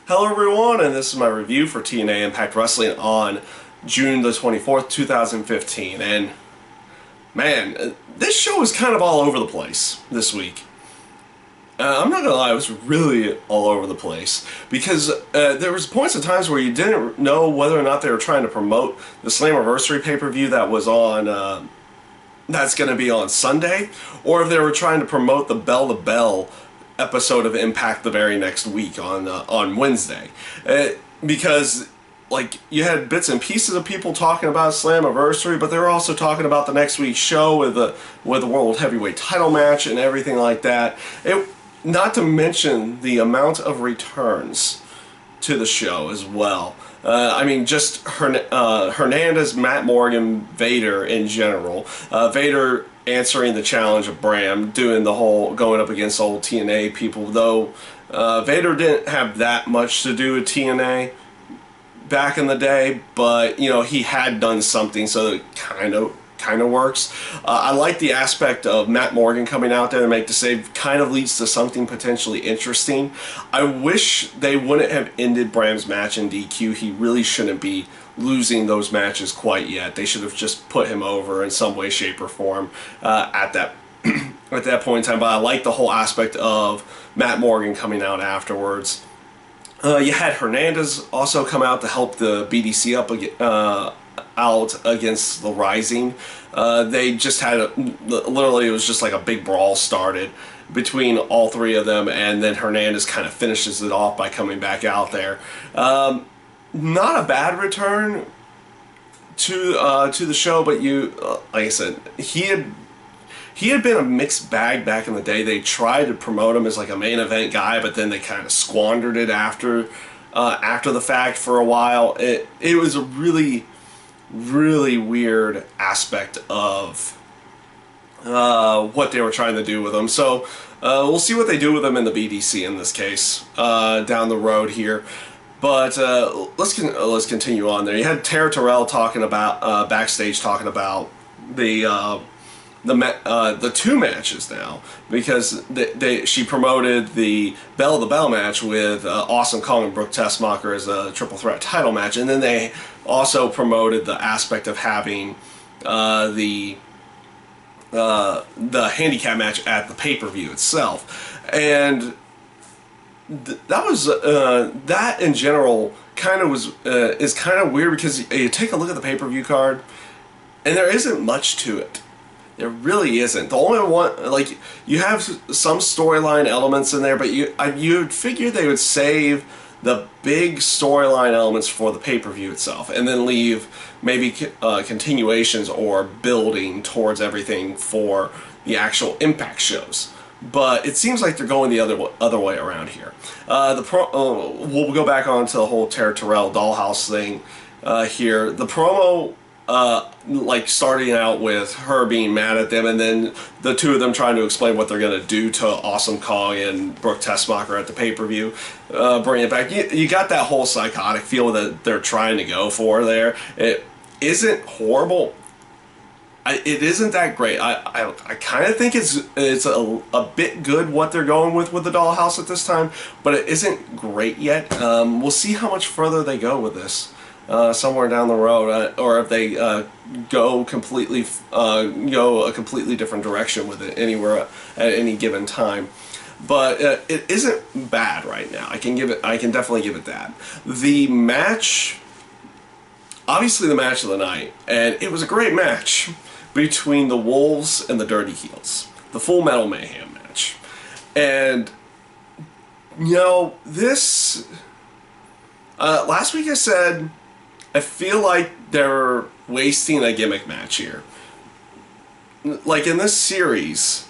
Hello everyone, and this is my review for TNA Impact Wrestling on June the 24th, 2015. And man, this show is kind of all over the place this week. I'm not gonna lie, it was really all over the place because there was points and times where you didn't know whether or not they were trying to promote the Slammiversary pay-per-view that was on that's going to be on Sunday, or if they were trying to promote the Bell to Bell episode of Impact the very next week on Wednesday, because like you had bits and pieces of people talking about Slammiversary, but they were also talking about the next week's show with the World Heavyweight Title match and everything like that. Not to mention the amount of returns to the show as well. I mean, just Hernandez, Matt Morgan, Vader in general. Vader answering the challenge of Bram, doing the whole going up against old TNA people, though Vader didn't have that much to do with TNA back in the day, but you know, he had done something, so it kind of works. I like the aspect of Matt Morgan coming out there to make the save. Kind of leads to something potentially interesting. I wish they wouldn't have ended Bram's match in DQ. He really shouldn't be losing those matches quite yet. They should have just put him over in some way, shape, or form at that at that point in time. But I like the whole aspect of Matt Morgan coming out afterwards. You had Hernandez also come out to help the BDC up out against the Rising. They just had literally, it was just like a big brawl started between all three of them, and then Hernandez kind of finishes it off by coming back out there. Not a bad return to the show, but like I said, he had been a mixed bag back in the day. They tried to promote him as like a main event guy, but then they kind of squandered it after the fact for a while. It was a really weird aspect of what they were trying to do with him. So we'll see what they do with him in the BDC in this case down the road here. But let's continue on there. You had Tara Terrell talking about backstage, talking about the two matches now, because she promoted the Bell of the Bell match with Awesome Kong and Brooke Tessmacher as a triple threat title match, and then they also promoted the aspect of having the handicap match at the pay-per-view itself. And that was that in general kind of was is kind of weird, because you take a look at the pay-per-view card and there isn't much to it. There really isn't. The only one, like, you have some storyline elements in there, but you'd figure they would save the big storyline elements for the pay-per-view itself, and then leave maybe continuations or building towards everything for the actual Impact shows. But it seems like they're going the other way around here. We'll go back on to the whole Tara Terrell dollhouse thing here. The promo, like starting out with her being mad at them, and then the two of them trying to explain what they're going to do to Awesome Kong and Brooke Tessmacher at the pay-per-view, bring it back. You got that whole psychotic feel that they're trying to go for there. It isn't horrible. It isn't that great. I kind of think it's a bit good what they're going with the dollhouse at this time, but it isn't great yet. We'll see how much further they go with this somewhere down the road, or if they go a completely different direction with it anywhere at any given time. But it isn't bad right now. I can definitely give it that. The match, obviously the match of the night, and it was a great match between the Wolves and the Dirty Heels, the Full Metal Mayhem match. And you know, this last week I said I feel like they're wasting a gimmick match here. Like in this series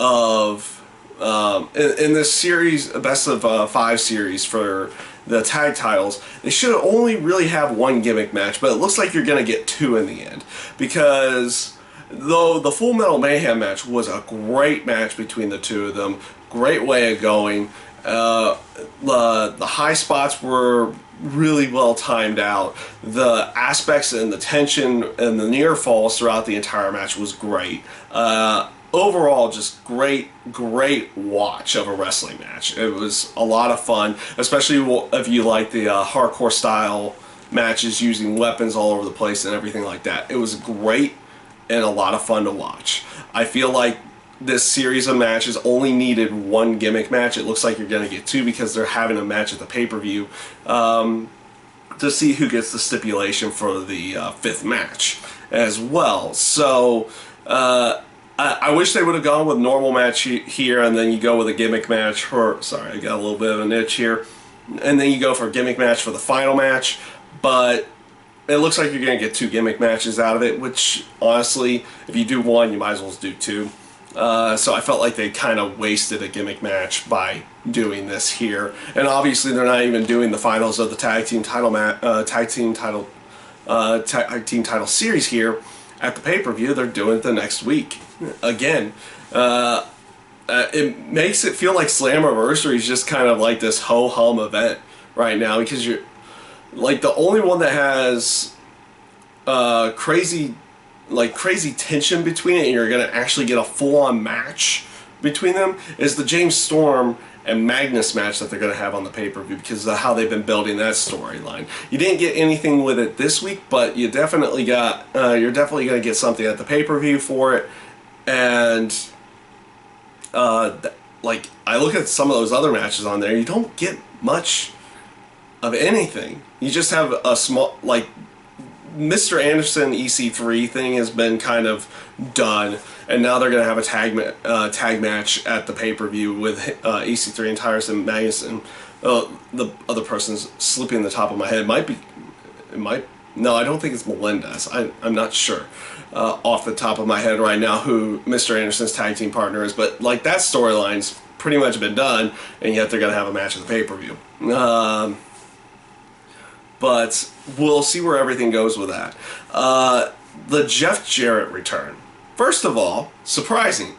of in this series, best of 5 series for the tag titles, they should only really have one gimmick match, but it looks like you're going to get 2 in the end, because though the Full Metal Mayhem match was a great match between the two of them, great way of going, the high spots were really well timed out, the aspects and the tension and the near falls throughout the entire match was great. overall, just great watch of a wrestling match. It was a lot of fun, especially if you like the hardcore style matches using weapons all over the place and everything like that. It was great and a lot of fun to watch. I feel like this series of matches only needed one gimmick match. It looks like you're going to get two because they're having a match at the pay-per-view to see who gets the stipulation for the fifth match as well. So I wish they would have gone with normal match here, and then you go with a gimmick match for, sorry, I got a little bit of a niche here, and then you go for a gimmick match for the final match, but it looks like you're going to get two gimmick matches out of it, which, honestly, if you do one, you might as well do two. So I felt like they kind of wasted a gimmick match by doing this here. And obviously they're not even doing the finals of the tag team title series here at the pay-per-view. They're doing it the next week. Again, it makes it feel like Slammiversary is just kind of like this ho-hum event right now, because you're like the only one that has crazy tension between it and you're going to actually get a full-on match between them is the James Storm and Magnus match that they're going to have on the pay-per-view, because of how they've been building that storyline. You didn't get anything with it this week, but you definitely got you're definitely going to get something at the pay-per-view for it. And like, I look at some of those other matches on there, you don't get much of anything. You just have a small, like, Mr. Anderson EC3 thing has been kind of done, and now they're going to have a tag match at the pay-per-view with EC3 and Tyrus and Magnus, and the other person's slipping the top of my head. No, I don't think it's Melendez. I'm not sure off the top of my head right now who Mr. Anderson's tag team partner is, but like, that storyline's pretty much been done, and yet they're going to have a match at the pay-per-view. But we'll see where everything goes with that. The Jeff Jarrett return. First of all, surprising.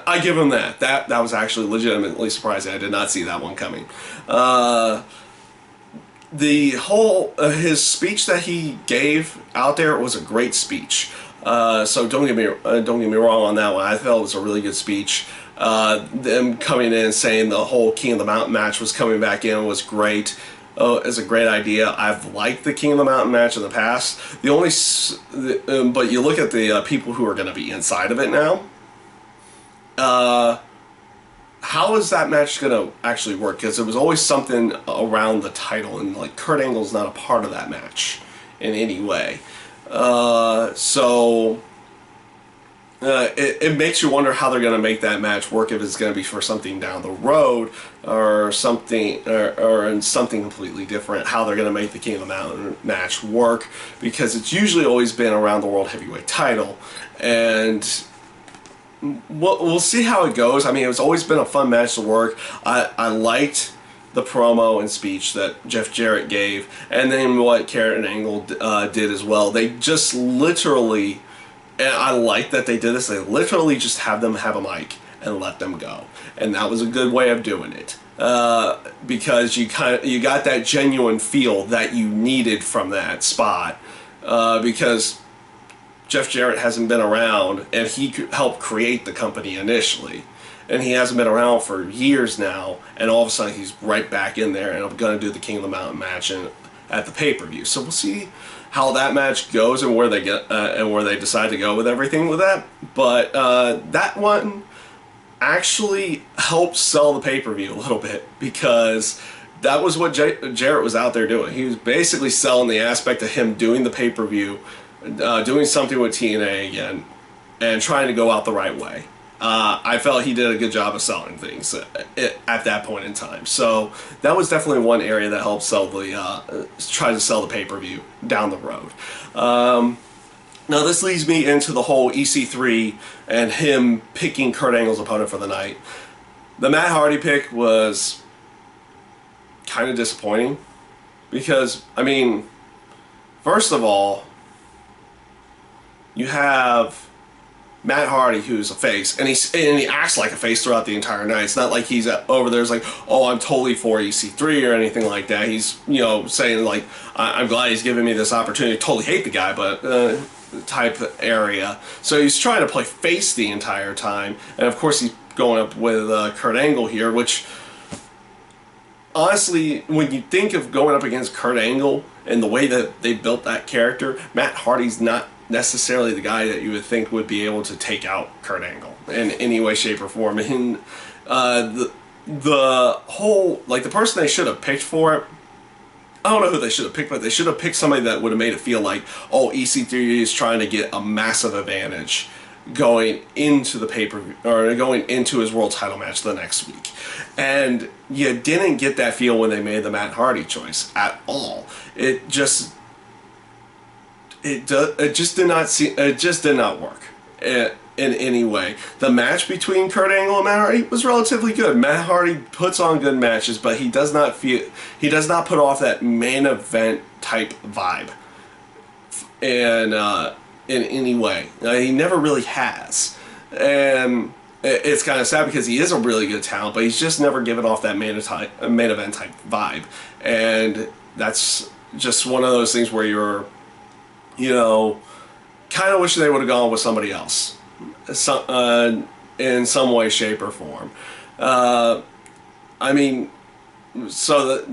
I give him that. That was actually legitimately surprising. I did not see that one coming. The whole his speech that he gave out there was a great speech. So don't get me wrong on that one. I felt it was a really good speech. Them coming in and saying the whole King of the Mountain match was coming back in was great. Is a great idea. I've liked the King of the Mountain match in the past. But you look at the people who are going to be inside of it now. How is that match going to actually work? Because it was always something around the title, and like Kurt Angle's not a part of that match in any way. It makes you wonder how they're going to make that match work, if it's going to be for something down the road or something or in something completely different, how they're going to make the King of the Mountain match work, because it's usually always been around the World Heavyweight title, and we'll see how it goes. I mean, it's always been a fun match to work. I liked the promo and speech that Jeff Jarrett gave, and then what Kurt and Angle did as well. They just literally... And I like that they did this. They literally just have them have a mic and let them go, and that was a good way of doing it, because you got that genuine feel that you needed from that spot, because Jeff Jarrett hasn't been around, and he helped create the company initially, and he hasn't been around for years now, and all of a sudden he's right back in there, and I'm going to do the King of the Mountain match at the pay-per-view. So we'll see how that match goes and where they get and where they decide to go with everything with that. But that one actually helped sell the pay-per-view a little bit, because that was what Jarrett was out there doing. He was basically selling the aspect of him doing the pay-per-view, doing something with TNA again, and trying to go out the right way. I felt he did a good job of selling things at that point in time. So that was definitely one area that helped sell try to sell the pay-per-view down the road. Now this leads me into the whole EC3 and him picking Kurt Angle's opponent for the night. The Matt Hardy pick was kind of disappointing, because, I mean, first of all, you have Matt Hardy, who's a face, and he acts like a face throughout the entire night. It's not like he's over there, it's like, oh, I'm totally for EC3 or anything like that. He's, saying like, I'm glad he's giving me this opportunity. I totally hate the guy, but type area. So he's trying to play face the entire time, and of course he's going up with Kurt Angle here, which honestly, when you think of going up against Kurt Angle and the way that they built that character, Matt Hardy's not necessarily the guy that you would think would be able to take out Kurt Angle in any way, shape, or form. And the whole, like, the person they should have picked for it, I don't know who they should have picked, but they should have picked somebody that would have made it feel like, oh, EC3 is trying to get a massive advantage going into the pay-per-view, or going into his world title match the next week. And you didn't get that feel when they made the Matt Hardy choice at all. It just did not work in any way. The match between Kurt Angle and Matt Hardy was relatively good. Matt Hardy puts on good matches, but he does not put off that main event type vibe and in any way. He never really has. And it's kind of sad because he is a really good talent, but he's just never given off that main event type vibe. And that's just one of those things where you're, kind of wish they would have gone with somebody else. In some way, shape, or form. I mean, so that,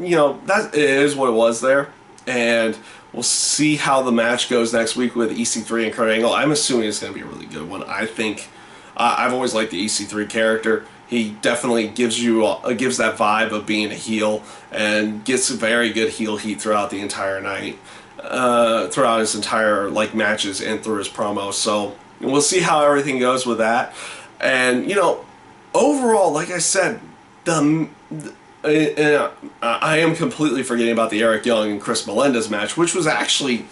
that is what it was there, and we'll see how the match goes next week with EC3 and Kurt Angle. I'm assuming it's going to be a really good one. I think I've always liked the EC3 character. He definitely gives that vibe of being a heel, and gets very good heel heat throughout the entire night, throughout his entire matches and through his promos. So we'll see how everything goes with that. And overall, like I said, I am completely forgetting about the Eric Young and Chris Melendez match, which was actually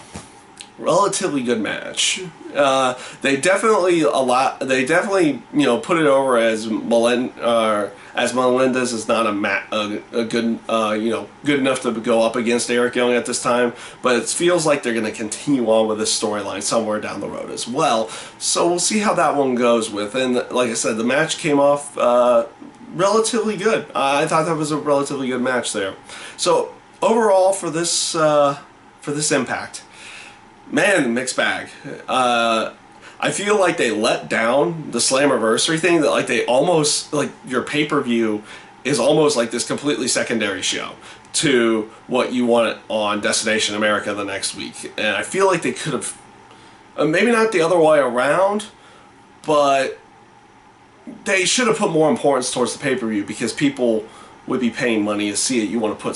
relatively good match. They definitely put it over as Melendez is not a good good enough to go up against Eric Young at this time, but it feels like they're going to continue on with this storyline somewhere down the road as well. So we'll see how that one goes with. And like I said, the match came off relatively good. I thought that was a relatively good match there. So overall for this Impact, man, mixed bag. I feel like they let down the Slammiversary thing, that they almost, your pay-per-view is almost like this completely secondary show to what you want on Destination America the next week. And I feel like they could have, maybe not the other way around, but they should have put more importance towards the pay-per-view, because people would be paying money to see it. You want to put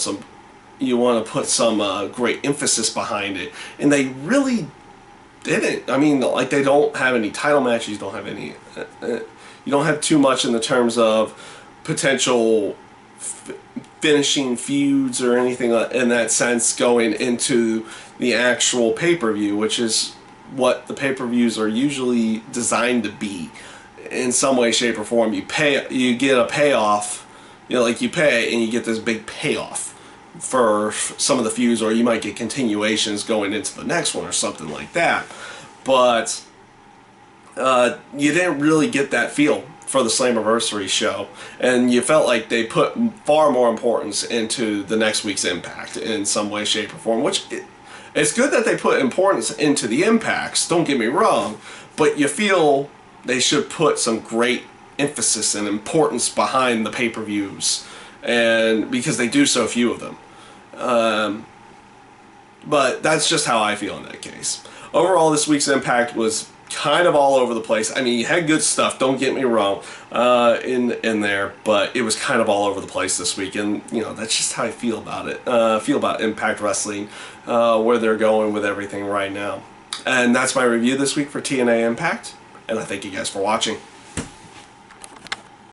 some great emphasis behind it, and they really didn't. I mean, they don't have any title matches. You don't have any. You don't have too much in the terms of potential finishing feuds or anything in that sense going into the actual pay-per-view, which is what the pay-per-views are usually designed to be. In some way, shape, or form, you get a payoff. You pay and you get this big payoff for some of the feuds, or you might get continuations going into the next one or something like that. But you didn't really get that feel for the Slammiversary show, and you felt like they put far more importance into the next week's Impact in some way, shape, or form, which it's good that they put importance into the Impacts, don't get me wrong, but you feel they should put some great emphasis and importance behind the pay-per-views, and because they do so few of them. But that's just how I feel in that case. Overall, this week's Impact was kind of all over the place. I mean, you had good stuff, don't get me wrong, in there, but it was kind of all over the place this week, and that's just how I feel about it. Feel about Impact Wrestling, where they're going with everything right now. And that's my review this week for TNA Impact, and I thank you guys for watching.